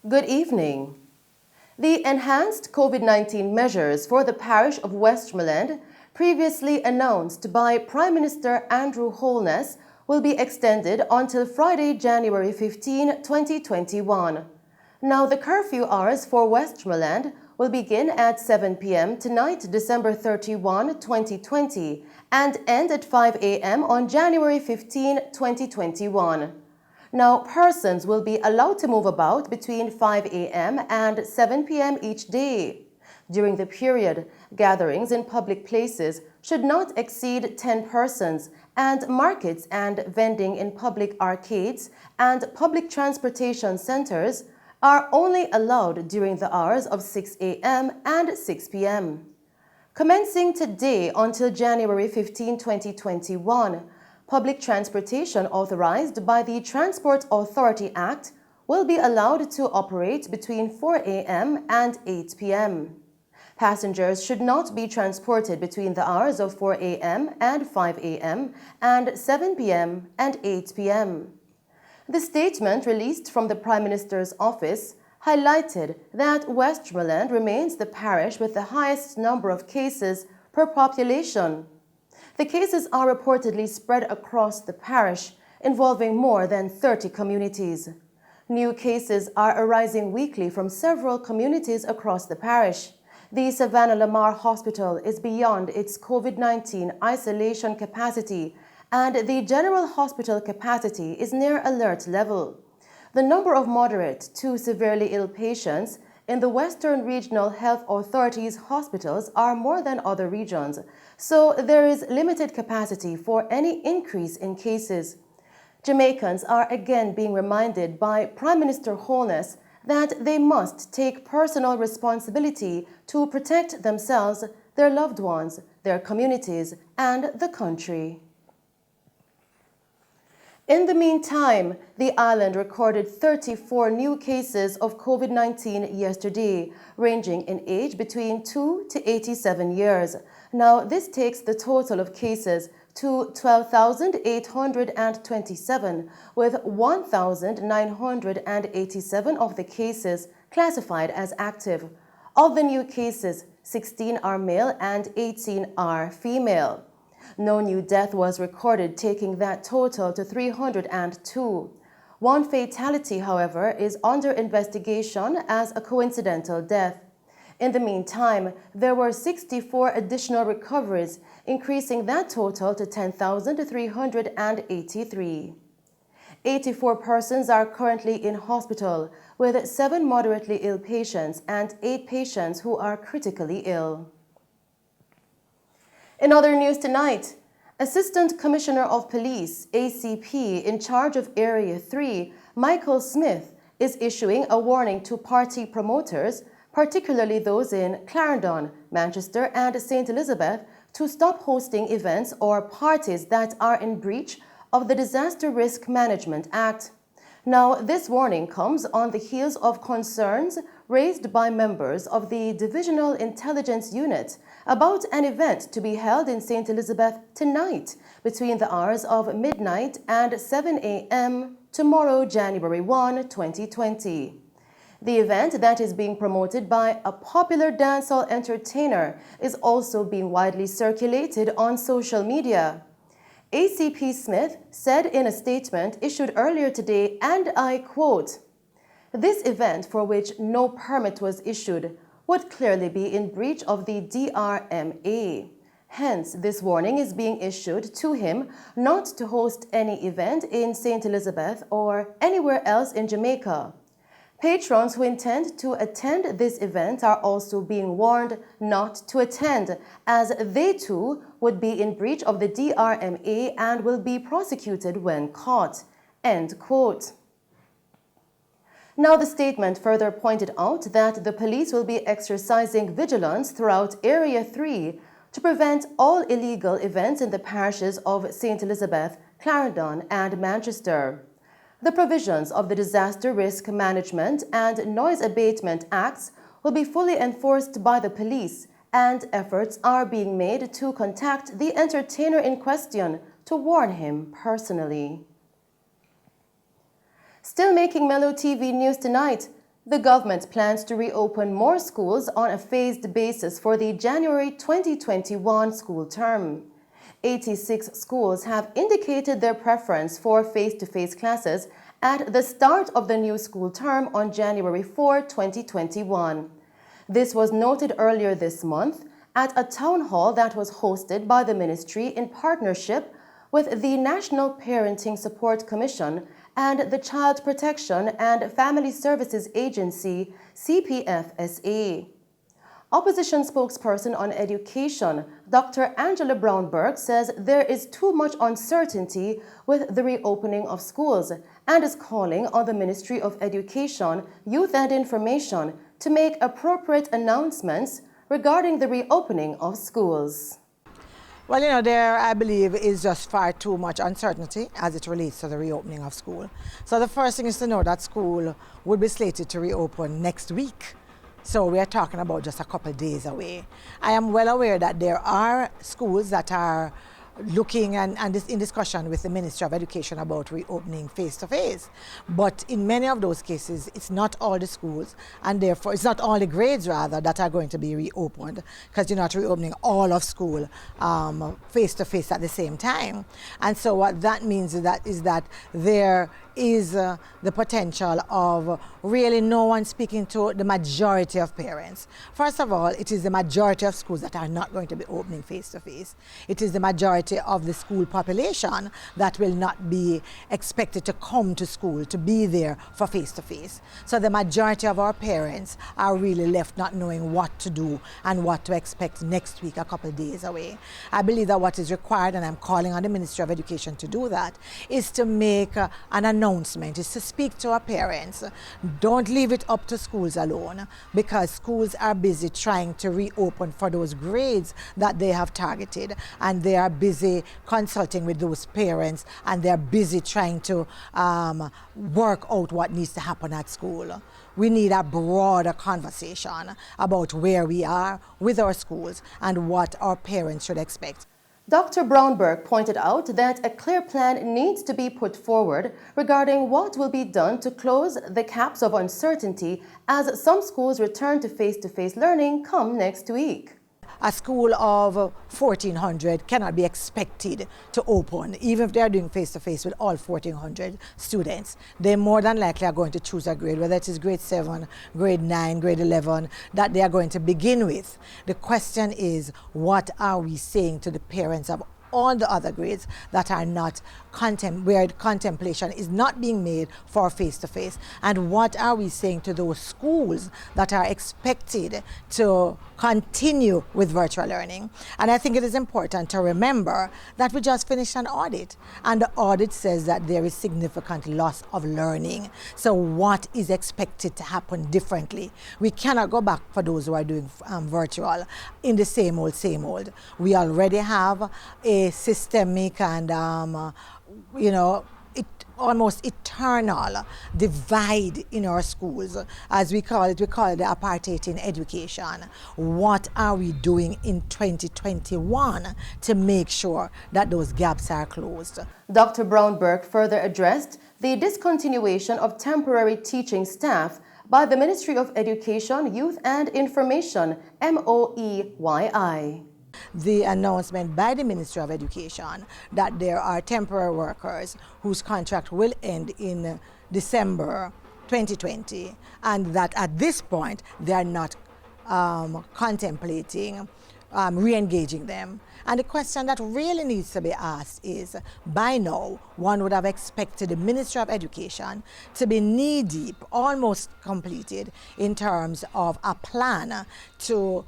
Good evening. The enhanced COVID-19 measures for the parish of Westmoreland, previously announced by Prime Minister Andrew Holness, will be extended until Friday, January 15, 2021. Now, the curfew hours for Westmoreland will begin at 7 p.m. tonight, December 31, 2020, and end at 5 a.m. on January 15, 2021. Now, persons will be allowed to move about between 5 a.m. and 7 p.m. each day. During the period, gatherings in public places should not exceed 10 persons, and markets and vending in public arcades and public transportation centers are only allowed during the hours of 6 a.m. and 6 p.m. Commencing today until January 15, 2021, public transportation authorized by the Transport Authority Act will be allowed to operate between 4 a.m. and 8 p.m. Passengers should not be transported between the hours of 4 a.m. and 5 a.m. and 7 p.m. and 8 p.m. The statement released from the Prime Minister's office highlighted that Westmoreland remains the parish with the highest number of cases per population. The cases are reportedly spread across the parish, involving more than 30 communities. New cases are arising weekly from several communities across the parish. The Savannah Lamar Hospital is beyond its COVID-19 isolation capacity, and the general hospital capacity is near alert level. The number of moderate to severely ill patients in the Western Regional Health Authority's hospitals are more than other regions, so there is limited capacity for any increase in cases. Jamaicans are again being reminded by Prime Minister Holness that they must take personal responsibility to protect themselves, their loved ones, their communities, and the country. In the meantime, the island recorded 34 new cases of COVID-19 yesterday, ranging in age between 2 to 87 years. Now, this takes the total of cases to 12,827, with 1,987 of the cases classified as active. Of the new cases, 16 are male and 18 are female. No new death was recorded, taking that total to 302. One fatality, however, is under investigation as a coincidental death. In the meantime, there were 64 additional recoveries, increasing that total to 10,383. 84 persons are currently in hospital, with 7 moderately ill patients and 8 patients who are critically ill. In other news tonight, Assistant Commissioner of Police, ACP, in charge of Area 3, Michael Smith, is issuing a warning to party promoters, particularly those in Clarendon, Manchester, and St. Elizabeth, to stop hosting events or parties that are in breach of the Disaster Risk Management Act. Now, this warning comes on the heels of concerns raised by members of the Divisional Intelligence Unit about an event to be held in St. Elizabeth tonight between the hours of midnight and 7 a.m. tomorrow, January 1, 2020. The event that is being promoted by a popular dancehall entertainer is also being widely circulated on social media. ACP Smith said in a statement issued earlier today, and I quote, "This event, for which no permit was issued, would clearly be in breach of the DRMA. Hence, this warning is being issued to him not to host any event in St. Elizabeth or anywhere else in Jamaica. Patrons who intend to attend this event are also being warned not to attend, as they too would be in breach of the DRMA and will be prosecuted when caught." End quote. Now, the statement further pointed out that the police will be exercising vigilance throughout Area 3 to prevent all illegal events in the parishes of St. Elizabeth, Clarendon, and Manchester. The provisions of the Disaster Risk Management and Noise Abatement Acts will be fully enforced by the police, and efforts are being made to contact the entertainer in question to warn him personally. Still making Mello TV news tonight, The government plans to reopen more schools on a phased basis for the January 2021 school term. 86 schools have indicated their preference for face-to-face classes at the start of the new school term on January 4, 2021. This was noted earlier this month at a town hall that was hosted by the ministry in partnership with the National Parenting Support Commission and the Child Protection and Family Services Agency, CPFSA. Opposition spokesperson on education, Dr. Angela Brownberg, says there is too much uncertainty with the reopening of schools and is calling on the Ministry of Education, Youth and Information to make appropriate announcements regarding the reopening of schools. Well, you know, there, I believe, is just far too much uncertainty as it relates to the reopening of school. So the first thing is to know that school will be slated to reopen next week. So we are talking about just a couple of days away. I am well aware that there are schools that are looking and in discussion with the Ministry of Education about reopening face-to-face. But in many of those cases, it's not all the schools, and therefore it's not all the grades, rather, that are going to be reopened, because you're not reopening all of school face-to-face at the same time. And so what that means is that there is the potential of really no one speaking to the majority of parents. First of all, it is the majority of schools that are not going to be opening face-to-face. It is the majority of the school population that will not be expected to come to school, to be there for face-to-face. So the majority of our parents are really left not knowing what to do and what to expect next week, a couple of days away. I believe that what is required, and I'm calling on the Ministry of Education to do that, is to make an announcement, is to speak to our parents. Don't leave it up to schools alone, because schools are busy trying to reopen for those grades that they have targeted, and they are busy consulting with those parents, and they're busy trying to work out what needs to happen at school. We need a broader conversation about where we are with our schools and what our parents should expect. Dr. Brownberg pointed out that a clear plan needs to be put forward regarding what will be done to close the caps of uncertainty as some schools return to face-to-face learning come next week. A school of 1,400 cannot be expected to open, even if they are doing face-to-face with all 1,400 students. They more than likely are going to choose a grade, whether it is grade 7, grade 9, grade 11, that they are going to begin with. The question is, what are we saying to the parents of all the other grades that are not where contemplation is not being made for face-to-face, and what are we saying to those schools that are expected to continue with virtual learning? And I think it is important to remember that we just finished an audit, and the audit says that there is significant loss of learning. So what is expected to happen differently? We cannot go back for those who are doing virtual in the same old. We already have a systemic and almost eternal divide in our schools, as we call it the apartheid in education. What are we doing in 2021 to make sure that those gaps are closed? Dr. Brownberg further addressed the discontinuation of temporary teaching staff by the Ministry of Education, Youth and Information, MOEYI. The announcement by the Ministry of Education that there are temporary workers whose contract will end in December 2020, and that at this point they are not contemplating re-engaging them. And the question that really needs to be asked is, by now, one would have expected the Ministry of Education to be knee-deep, almost completed, in terms of a plan to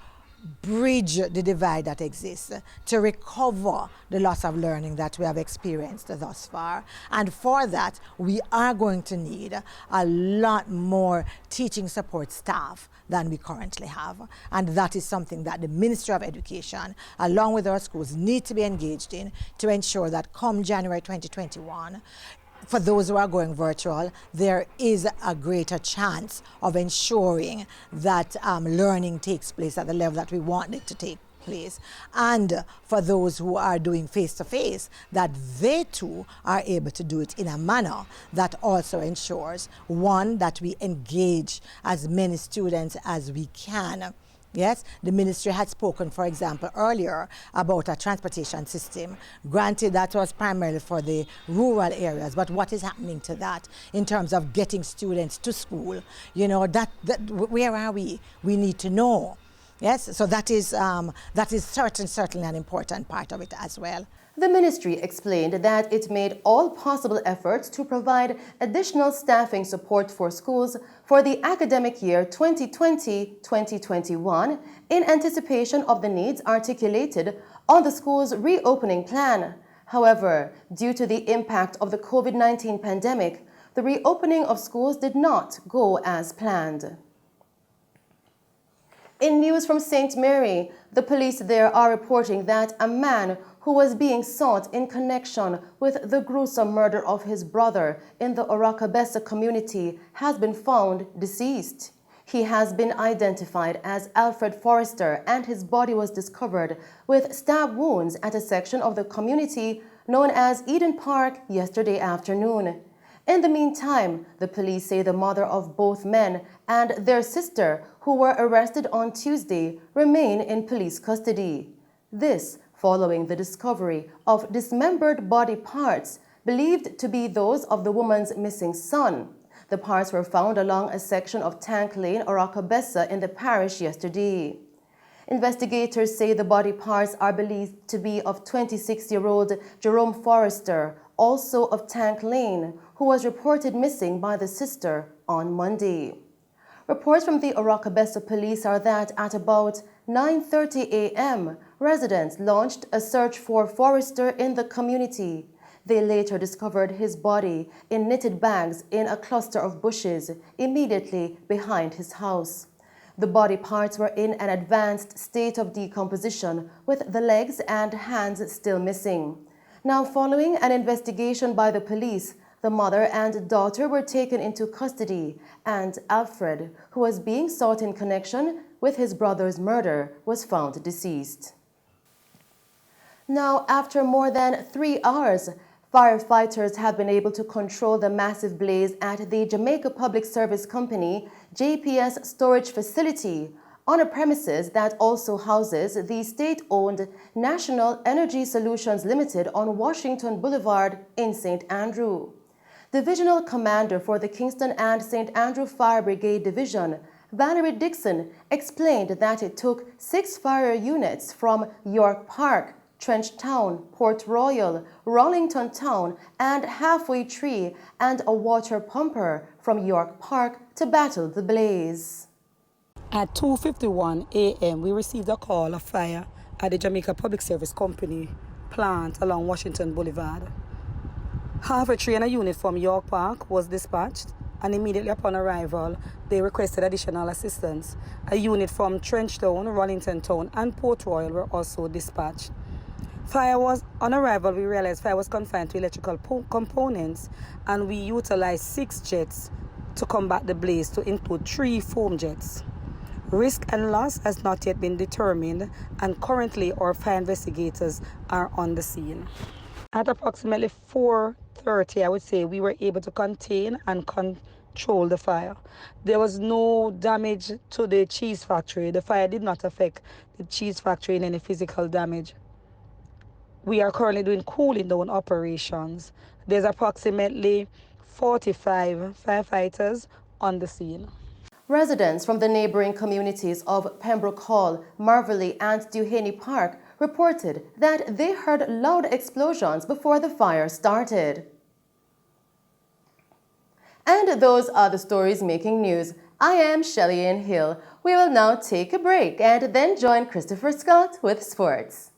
bridge the divide that exists, to recover the loss of learning that we have experienced thus far. And for that, we are going to need a lot more teaching support staff than we currently have. And that is something that the Ministry of Education, along with our schools, need to be engaged in to ensure that come January 2021, for those who are going virtual, there is a greater chance of ensuring that learning takes place at the level that we want it to take place, and for those who are doing face-to-face, that they too are able to do it in a manner that also ensures, one, that we engage as many students as we can. Yes, the ministry had spoken, for example, earlier about a transportation system. Granted, that was primarily for the rural areas, but what is happening to that in terms of getting students to school? You know, where are we? We need to know. Yes, so that is certainly an important part of it as well. The ministry explained that it made all possible efforts to provide additional staffing support for schools for the academic year 2020-2021 in anticipation of the needs articulated on the school's reopening plan. However, due to the impact of the COVID-19 pandemic, the reopening of schools did not go as planned. In news from St. Mary, the police there are reporting that a man who was being sought in connection with the gruesome murder of his brother in the Orakabessa community has been found deceased. He has been identified as Alfred Forrester, and his body was discovered with stab wounds at a section of the community known as Eden Park yesterday afternoon. In the meantime, the police say the mother of both men and their sister, who were arrested on Tuesday, remain in police custody. This following the discovery of dismembered body parts believed to be those of the woman's missing son. The parts were found along a section of Tank Lane, Orakabessa, in the parish yesterday. Investigators say the body parts are believed to be of 26-year-old Jerome Forrester, also of Tank Lane, who was reported missing by the sister on Monday. Reports from the Orakabessa police are that at about 9:30 a.m., residents launched a search for Forrester in the community. They later discovered his body in knitted bags in a cluster of bushes immediately behind his house. The body parts were in an advanced state of decomposition, with the legs and hands still missing. Now, following an investigation by the police, the mother and daughter were taken into custody, and Alfred, who was being sought in connection with his brother's murder, was found deceased. Now, after more than 3 hours, firefighters have been able to control the massive blaze at the Jamaica Public Service Company JPS storage facility on a premises that also houses the state-owned National Energy Solutions Limited on Washington Boulevard in St. Andrew. Divisional Commander for the Kingston and St. Andrew Fire Brigade Division, Valerie Dixon, explained that it took 6 fire units from York Park, Trench Town, Port Royal, Rollington Town, and Halfway Tree, and a water pumper from York Park to battle the blaze. At 2:51 a.m., we received a call of fire at the Jamaica Public Service Company plant along Washington Boulevard. Halfway Tree and a unit from York Park was dispatched, and immediately upon arrival, they requested additional assistance. A unit from Trench Town, Rollington Town, and Port Royal were also dispatched. On arrival, we realized fire was confined to electrical components, and we utilized 6 jets to combat the blaze, to include 3 foam jets. Risk and loss has not yet been determined, and currently our fire investigators are on the scene. At approximately 4:30, I would say, we were able to contain and control the fire. There was no damage to the cheese factory. The fire did not affect the cheese factory in any physical damage. We are currently doing cooling down operations. There's approximately 45 firefighters on the scene. Residents from the neighboring communities of Pembroke Hall, Marvelly, and Duhaney Park reported that they heard loud explosions before the fire started. And those are the stories making news. I am Shelley Ann Hill. We will now take a break and then join Christopher Scott with sports.